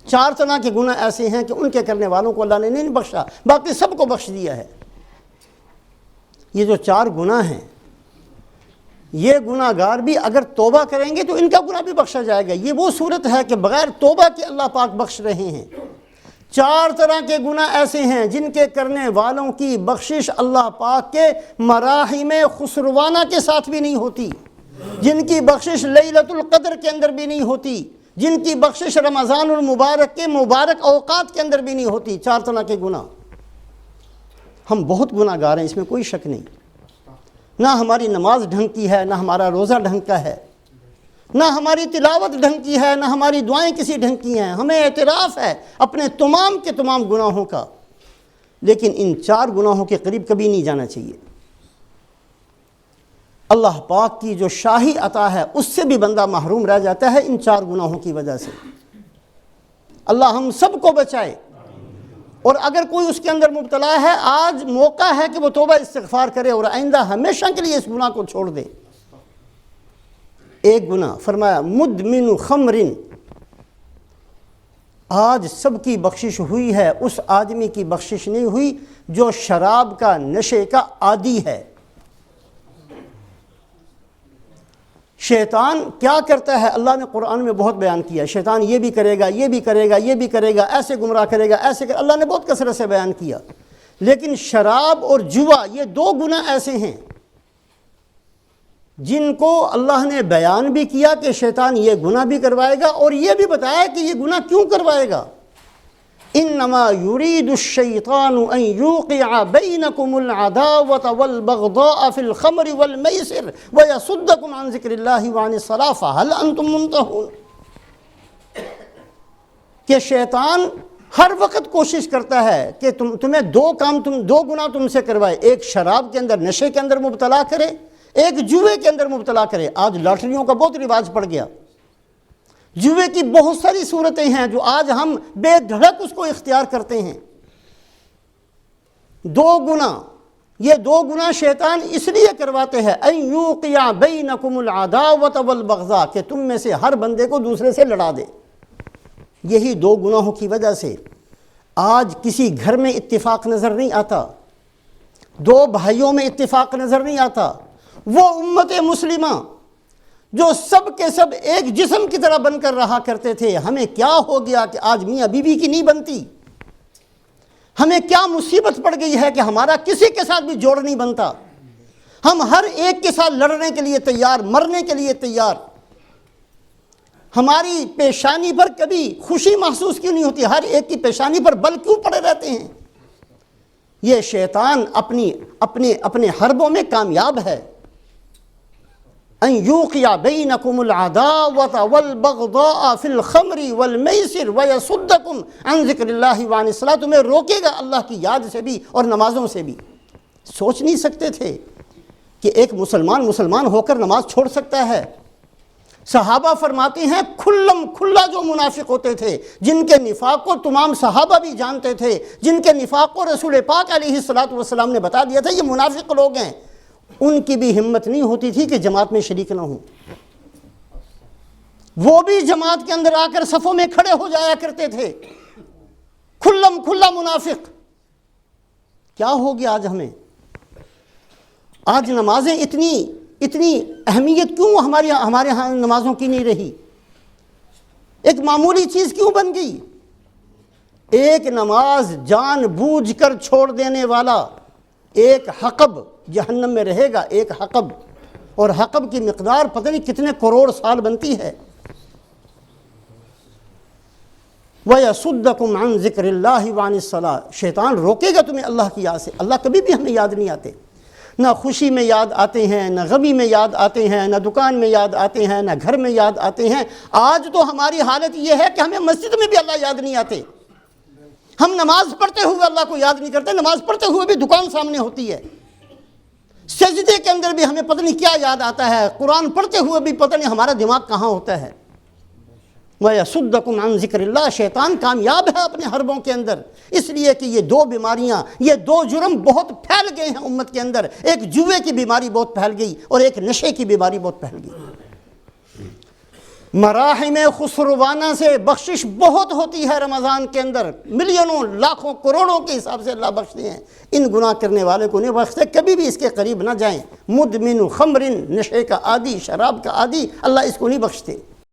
4 طرح کے گناہ ایسے ہیں کہ ان کے کرنے والوں کو اللہ نے نہیں بخشا، باقی سب کو بخش دیا ہے۔ یہ جو 4 گناہ ہیں، یہ گناہ گار بھی اگر توبہ کریں گے تو ان کا گناہ بھی بخشا جائے گا۔ یہ وہ صورت ہے کہ بغیر توبہ کے اللہ پاک بخش رہے ہیں۔ 4 طرح کے گناہ ایسے ہیں جن کے کرنے والوں کی بخشش اللہ پاک کے مراحم خسروانہ کے ساتھ بھی نہیں ہوتی، جن کی بخشش لیلۃ القدر کے اندر بھی نہیں ہوتی، جن کی بخشش رمضان المبارک کے مبارک اوقات کے اندر بھی نہیں ہوتی۔ 4 طرح کے گناہ۔ ہم بہت گناہ گار ہیں، اس میں کوئی شک نہیں۔ نہ ہماری نماز ڈھنگ کی ہے، نہ ہمارا روزہ ڈھنگ کا ہے، نہ ہماری تلاوت ڈھنگ کی ہے، نہ ہماری دعائیں کسی ڈھنگ کی ہیں۔ ہمیں اعتراف ہے اپنے تمام کے تمام گناہوں کا، لیکن ان 4 گناہوں کے قریب کبھی نہیں جانا چاہیے۔ اللہ پاک کی جو شاہی عطا ہے اس سے بھی بندہ محروم رہ جاتا ہے ان 4 گناہوں کی وجہ سے۔ اللہ ہم سب کو بچائے، اور اگر کوئی اس کے اندر مبتلا ہے، آج موقع ہے کہ وہ توبہ استغفار کرے اور آئندہ ہمیشہ کے لیے اس گناہ کو چھوڑ دے۔ ایک گناہ فرمایا مدمن خمر، آج سب کی بخشش ہوئی ہے، اس آدمی کی بخشش نہیں ہوئی جو شراب کا نشے کا عادی ہے۔ شیطان کیا کرتا ہے اللہ نے قرآن میں بہت بیان کیا، شیطان یہ بھی کرے گا، یہ بھی کرے گا، یہ بھی کرے گا، ایسے گمراہ کرے گا، ایسے اللہ نے بہت کثرت سے بیان کیا۔ لیکن شراب اور جوا یہ 2 گناہ ایسے ہیں جن کو اللہ نے بیان بھی کیا کہ شیطان یہ گناہ بھی کروائے گا، اور یہ بھی بتایا کہ یہ گناہ کیوں کروائے گا۔ انما یرید الشیطان ان یوقع بینکم العداوۃ والبغضاء فی الخمر والمیسر ویصدکم عن ذکر اللہ وعن الصلاۃ فہل انتم منتہون، کہ شیطان ہر وقت کوشش کرتا ہے کہ تمہیں 2 گناہ تم سے کروائے، ایک شراب کے اندر نشے کے اندر مبتلا کرے، ایک جوے کے اندر مبتلا کرے۔ آج لاٹریوں کا بہت رواج پڑ گیا، جوے کی بہت ساری صورتیں ہیں جو آج ہم بے دھڑک اس کو اختیار کرتے ہیں۔ 2 گناہ، یہ 2 گناہ شیطان اس لیے کرواتے ہیں ان یوقع بینکم العداوۃ والبغضاء، کہ تم میں سے ہر بندے کو دوسرے سے لڑا دے۔ یہی 2 گناہوں کی وجہ سے آج کسی گھر میں اتفاق نظر نہیں آتا، 2 بھائیوں میں اتفاق نظر نہیں آتا۔ وہ امت مسلمہ جو سب کے سب ایک جسم کی طرح بن کر رہا کرتے تھے، ہمیں کیا ہو گیا کہ آج میاں بیوی کی نہیں بنتی؟ ہمیں کیا مصیبت پڑ گئی ہے کہ ہمارا کسی کے ساتھ بھی جوڑ نہیں بنتا؟ ہم ہر ایک کے ساتھ لڑنے کے لیے تیار، مرنے کے لیے تیار۔ ہماری پیشانی پر کبھی خوشی محسوس کیوں نہیں ہوتی؟ ہر ایک کی پیشانی پر بل کیوں پڑے رہتے ہیں؟ یہ شیطان اپنے حربوں میں کامیاب ہے۔ ان یوقع بینکم العداوۃ والبغضاء فی الخمر والمیسر ویصدکم عن ذکر اللہ وعن الصلاۃ، تمہیں روکے گا اللہ کی یاد سے بھی اور نمازوں سے بھی۔ سوچ نہیں سکتے تھے کہ ایک مسلمان ہو کر نماز چھوڑ سکتا ہے۔ صحابہ فرماتے ہیں کھلا جو منافق ہوتے تھے، جن کے نفاق کو تمام صحابہ بھی جانتے تھے، جن کے نفاق کو رسول پاک علیہ الصلوۃ والسلام نے بتا دیا تھا یہ منافق لوگ ہیں، ان کی بھی ہمت نہیں ہوتی تھی کہ جماعت میں شریک نہ ہوں۔ وہ بھی جماعت کے اندر آ کر صفوں میں کھڑے ہو جایا کرتے تھے، کھلا منافق۔ کیا ہو گیا آج ہمیں؟ آج نمازیں اتنی اہمیت کیوں ہمارے ہاں نمازوں کی نہیں رہی؟ ایک معمولی چیز کیوں بن گئی؟ ایک نماز جان بوجھ کر چھوڑ دینے والا ایک حقب جہنم میں رہے گا، ایک حقب، اور حقب کی مقدار پتہ نہیں کتنے کروڑ سال بنتی ہے۔ وَيَصُدَّكُمْ عَنْ ذِكْرِ اللَّهِ وَعَنِ الصَّلَاةِ، شیطان روکے گا تمہیں اللہ کی یاد سے۔ اللہ کبھی بھی ہمیں یاد نہیں آتے، نہ خوشی میں یاد آتے ہیں، نہ غمی میں یاد آتے ہیں، نہ دکان میں یاد آتے ہیں، نہ گھر میں یاد آتے ہیں۔ آج تو ہماری حالت یہ ہے کہ ہمیں مسجد میں بھی اللہ یاد نہیں آتے۔ ہم نماز پڑھتے ہوئے اللہ کو یاد نہیں کرتے، نماز پڑھتے ہوئے بھی دکان سامنے ہوتی ہے، سجدے کے اندر بھی ہمیں پتہ نہیں کیا یاد آتا ہے، قرآن پڑھتے ہوئے بھی پتہ نہیں ہمارا دماغ کہاں ہوتا ہے۔ وَيَصُدَّكُمْ عَنْ ذِكْرِ اللَّهِ، شیطان کامیاب ہے اپنے حربوں کے اندر، اس لیے کہ یہ 2 بیماریاں، یہ 2 جرم بہت پھیل گئے ہیں امت کے اندر۔ ایک جوے کی بیماری بہت پھیل گئی اور ایک نشے کی بیماری بہت پھیل گئی۔ مراحم خسروانہ سے بخشش بہت ہوتی ہے رمضان کے اندر، ملینوں لاکھوں کروڑوں کے حساب سے اللہ بخشتے ہیں، ان گناہ کرنے والے کو نہیں بخشتے۔ کبھی بھی اس کے قریب نہ جائیں۔ مدمن خمر، نشے کا عادی، شراب کا عادی، اللہ اس کو نہیں بخشتے۔